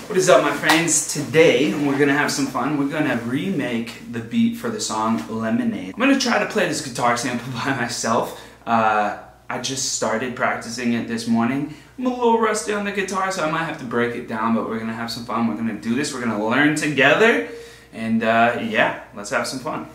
What is up, my friends? Today we're gonna have some fun. We're gonna remake the beat for the song Lemonade. I'm gonna try to play this guitar sample by myself. I just started practicing it this morning. I'm a little rusty on the guitar, so I might have to break it down, but we're gonna have some fun. We're gonna do this, we're gonna learn together, and yeah, let's have some fun.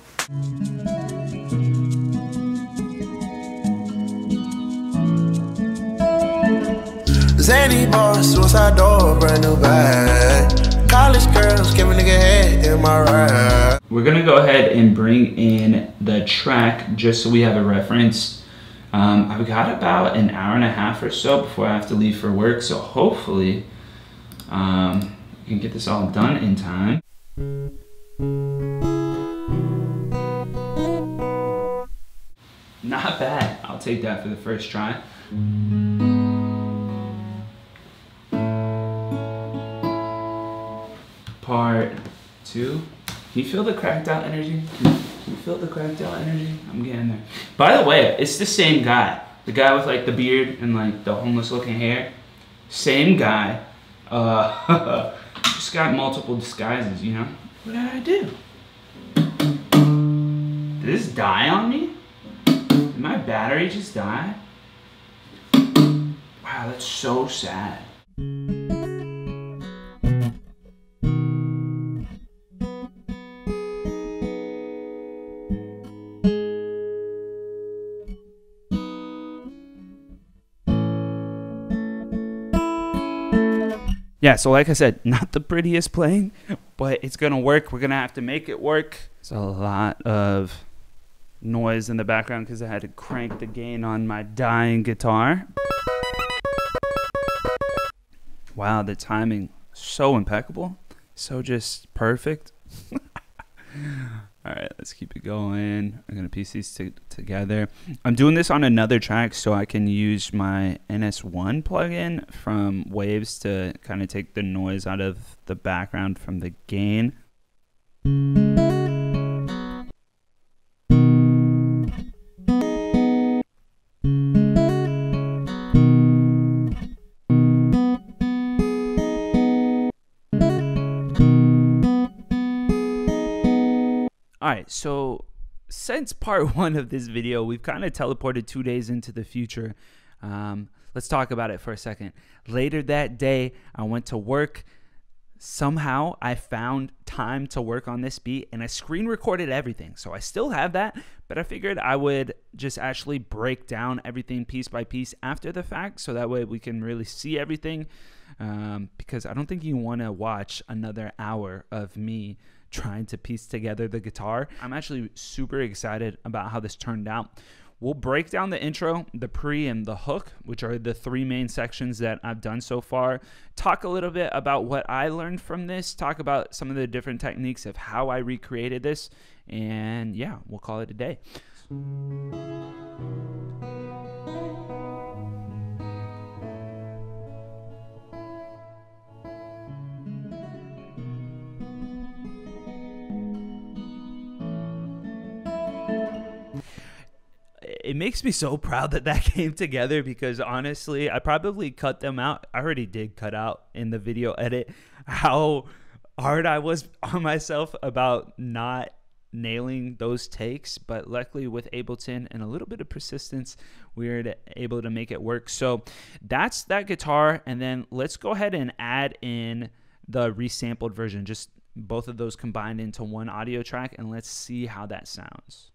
Zany bar, suicide door, brand new bag. College girls, give a nigga head in my ride. We're gonna go ahead and bring in the track just so we have a reference. I've got about an hour and a half or so before I have to leave for work, so hopefully we can get this all done in time. Not bad. I'll take that for the first try. Part 2. Can you feel the cracked out energy? Can you feel the cracked out energy? I'm getting there. By the way, it's the same guy. The guy with like the beard and like the homeless looking hair. Same guy. Just got multiple disguises, you know? What did I do? Did this die on me? Did my battery just die? Wow, that's so sad. Yeah, so like I said, not the prettiest playing, but it's gonna work. We're gonna have to make it work. There's a lot of noise in the background because I had to crank the gain on my dying guitar. Wow, the timing, so impeccable. So just perfect. All right, let's keep it going. I'm gonna piece these together. I'm doing this on another track so I can use my NS1 plugin from Waves to kind of take the noise out of the background from the gain. Alright, so since part 1 of this video, we've kind of teleported 2 days into the future. Let's talk about it for a second. Later that day, I went to work. Somehow, I found time to work on this beat, and I screen recorded everything. So I still have that, but I figured I would just actually break down everything piece by piece after the fact, so that way we can really see everything. Because I don't think you want to watch another hour of me trying to piece together the guitar. I'm actually super excited about how this turned out. We'll break down the intro, the pre, and the hook, which are the 3 main sections that I've done so far. Talk a little bit about what I learned from this, talk about some of the different techniques of how I recreated this, and yeah, we'll call it a day. It makes me so proud that that came together because honestly, I probably cut them out. I already did cut out in the video edit how hard I was on myself about not nailing those takes, but luckily with Ableton and a little bit of persistence, we were able to make it work. So that's that guitar, and then let's go ahead and add in the resampled version, just both of those combined into one audio track, and let's see how that sounds.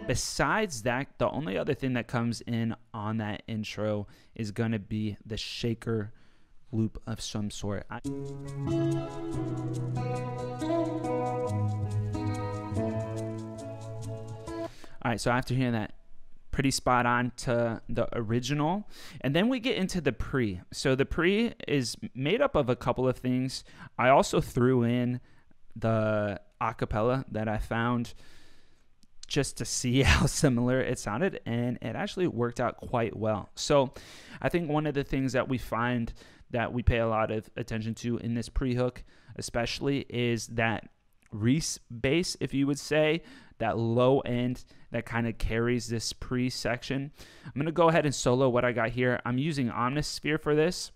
Besides that, the only other thing that comes in on that intro is going to be the shaker loop of some sort. All right, so after hearing that, pretty spot on to the original. And then we get into the pre. So the pre is made up of a couple of things. I also threw in the acapella that I found just to see how similar it sounded, and it actually worked out quite well. So I think one of the things that we find that we pay a lot of attention to in this pre-hook especially is that Reese bass, if you would say, that low end that kind of carries this pre-section. I'm going to go ahead and solo what I got here. I'm using Omnisphere for this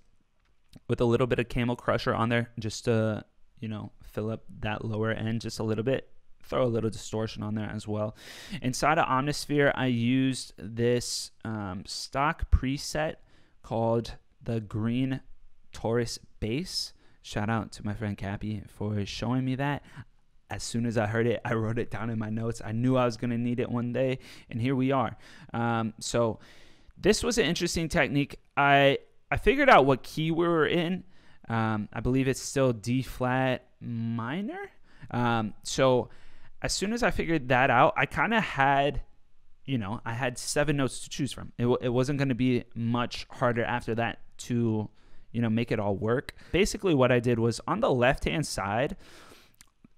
with a little bit of Camel Crusher on there just to, you know, fill up that lower end just a little bit. Throw a little distortion on there as well. Inside of Omnisphere, I used this stock preset called the Green Taurus Bass. Shout out to my friend Cappy for showing me that. As soon as I heard it, I wrote it down in my notes. I knew I was going to need it one day, and here we are. So this was an interesting technique. I figured out what key we were in. I believe it's still D flat minor. So as soon as I figured that out, I kind of had, you know, I had 7 notes to choose from. It wasn't going to be much harder after that to, you know, make it all work. Basically what I did was on the left-hand side,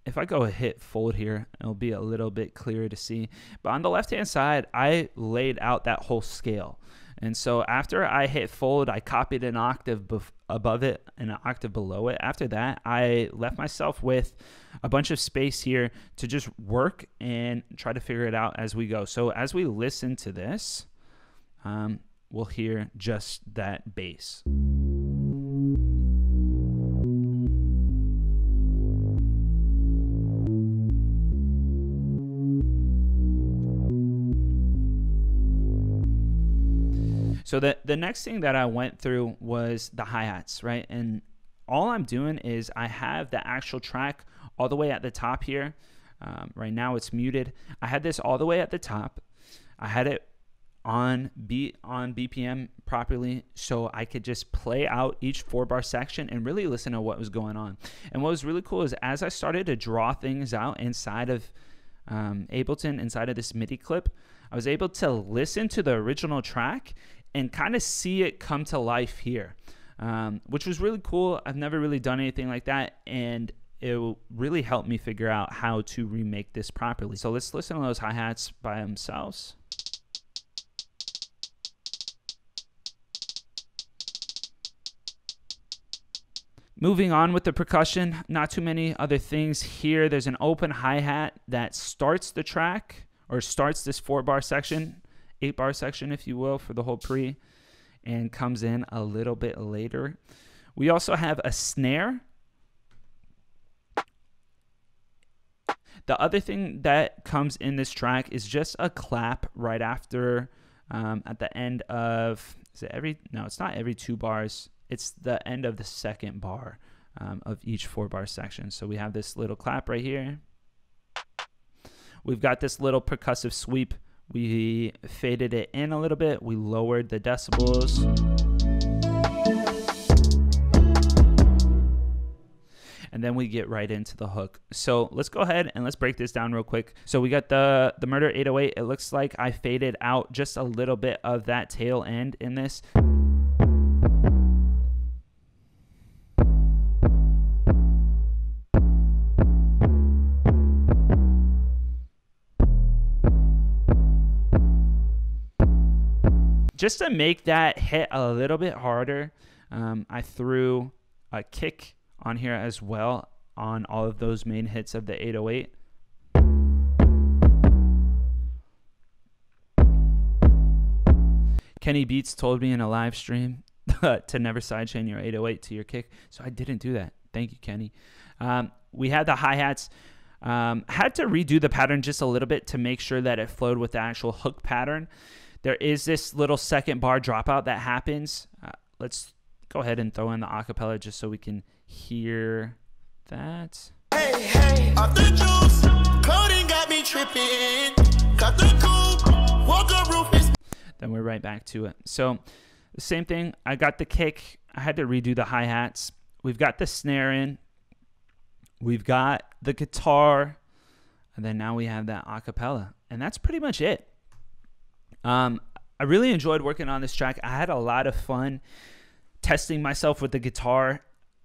if I go hit fold here, it'll be a little bit clearer to see. But on the left-hand side, I laid out that whole scale. And so after I hit fold, I copied an octave above it and an octave below it. After that, I left myself with a bunch of space here to just work and try to figure it out as we go. So as we listen to this, we'll hear just that bass. So the next thing that I went through was the hi-hats, right? And all I'm doing is I have the actual track all the way at the top here. Right now it's muted. I had this all the way at the top. I had it on BPM properly so I could just play out each 4-bar section and really listen to what was going on. And what was really cool is as I started to draw things out inside of Ableton, inside of this MIDI clip, I was able to listen to the original track and kind of see it come to life here, which was really cool. I've never really done anything like that, and it really helped me figure out how to remake this properly. So let's listen to those hi-hats by themselves. Moving on with the percussion, not too many other things here. There's an open hi-hat that starts the track, or starts this 4-bar section, 8-bar section, if you will, for the whole pre, and comes in a little bit later. We also have a snare. The other thing that comes in this track is just a clap right after, at the end of, is it every, no, it's not every 2 bars. It's the end of the 2nd bar of each 4-bar section. So we have this little clap right here. We've got this little percussive sweep. We faded it in a little bit. We lowered the decibels. And then we get right into the hook. So let's go ahead and let's break this down real quick. So we got the Murder 808. It looks like I faded out just a little bit of that tail end in this. Just to make that hit a little bit harder, I threw a kick on here as well on all of those main hits of the 808. Kenny Beats told me in a live stream to never sidechain your 808 to your kick, so I didn't do that. Thank you, Kenny. We had the hi-hats. Had to redo the pattern just a little bit to make sure that it flowed with the actual hook pattern. There is this little 2nd bar dropout that happens. Let's go ahead and throw in the acapella just so we can hear that. Hey, hey, off the juice, clothing got me tripping. Cut the coupe, walk a roof. Then we're right back to it. So the same thing, I got the kick. I had to redo the hi-hats. We've got the snare in. We've got the guitar. And then now we have that acapella. And that's pretty much it. I really enjoyed working on this track. I had a lot of fun testing myself with the guitar,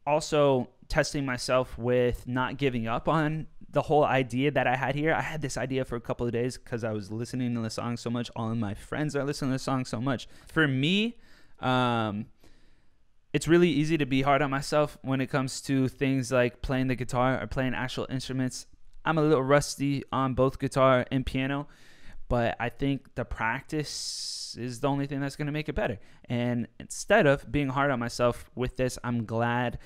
also testing myself with not giving up on the whole idea that I had here. I had this idea for a couple of days because I was listening to the song so much. All of my friends are listening to the song so much. For me, it's really easy to be hard on myself when it comes to things like playing the guitar or playing actual instruments. I'm a little rusty on both guitar and piano, but I think the practice is the only thing that's going to make it better. And instead of being hard on myself with this, I'm glad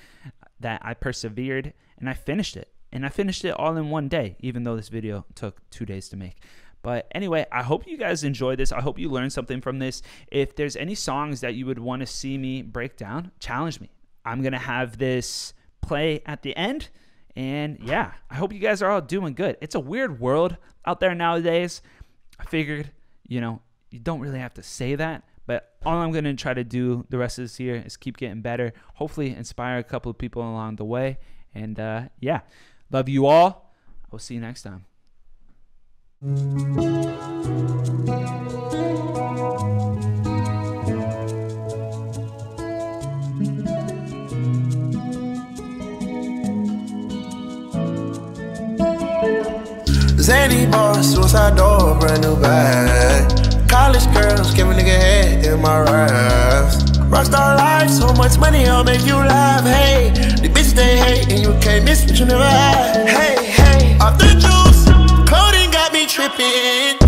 that I persevered and I finished it. And I finished it all in one day, even though this video took 2 days to make. But anyway, I hope you guys enjoyed this. I hope you learned something from this. If there's any songs that you would want to see me break down, challenge me. I'm going to have this play at the end. And yeah, I hope you guys are all doing good. It's a weird world out there nowadays. I figured, you know, you don't really have to say that. But all I'm going to try to do the rest of this year is keep getting better. Hopefully inspire a couple of people along the way. And yeah, love you all. I will see you next time. Zany boss, suicide door, brand new bag. College girls, give a nigga head in my raps. Rockstar life, so much money, I'll make you laugh. Hey, the bitch they hate, and you can't miss what you never had. Hey, hey, off the juice, clothing got me tripping.